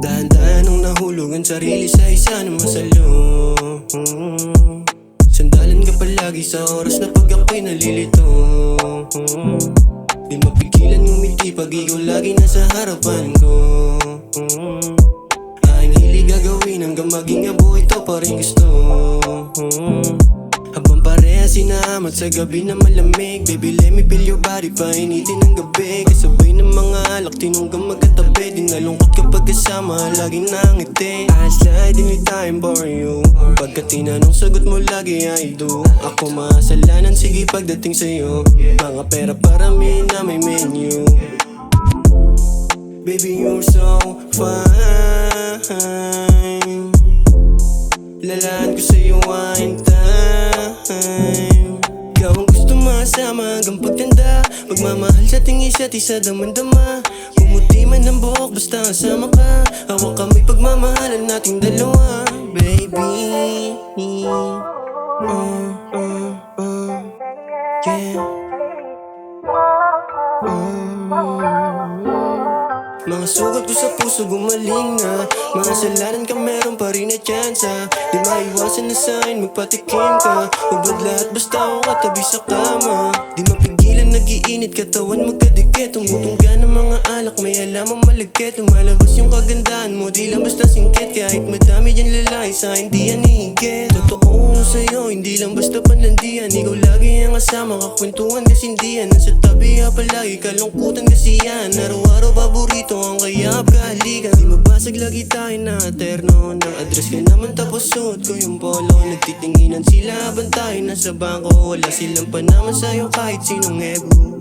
Dahan-dahan nung nahulog ang sarili sa isa na masalo. Sandalan ka palagi sa oras na pag ako'y nalilito. Di mapigilan ngumiti pag ikaw lagi nasa harapan ko. Aking hilig gagawin hanggang maging abo, ito pa rin gusto. Habang parehas sinahamat sa gabi na malamig, baby let me feel your body, painitin ng gabi. Kasabay ng mga alak, tinunggang magkatabi. Di nalungkot kapag kasama, laging nangiti. I slide anytime for you. Pagka tinanong sagot mo lagi I do. Ako makasalanan, sige pagdating sa'yo. Mga pera parami na may menu. Baby you're so fine. Lalaan ko sa'yo one time. Ikaw ang gusto masama hanggang pagtanda. Magmamahal sa tingin isa't isa damang-dama. Pumuti man ang buhok basta kasama ka. Hawak kami pagmamahalan nating dalawa. Baby yeah. Mga sugat ko sa puso gumaling na. Mga kasalanan ka meron pa rin na tsansa. Di maiwasan na sa'kin magpatikim ka. Ubad lahat basta ako katabi sa kama. Di mapigilan nagiinit katawan magkadikit. Tumutungga ng mga alak may alamang malagkit. Lumalabas yung kagandahan mo di lang basta singkit. Kahit madami dyan lalaki sa'kin di yan higit. Totoo sa'yo hindi lang basta panlandian. Ikaw lagi ang kasama kakwentuhan kasindihan. Nasa tabi ha palagi kalungkutan kasi yan. Araw-araw paborito ang kayap kahalikan. Di mabasag lagi tayo na terno. Nang address ka naman tapos suot ko yung polo. Nagtitinginan sila habang tayo nasa bangko. Wala silang panaman sa'yo kahit sinong ebo.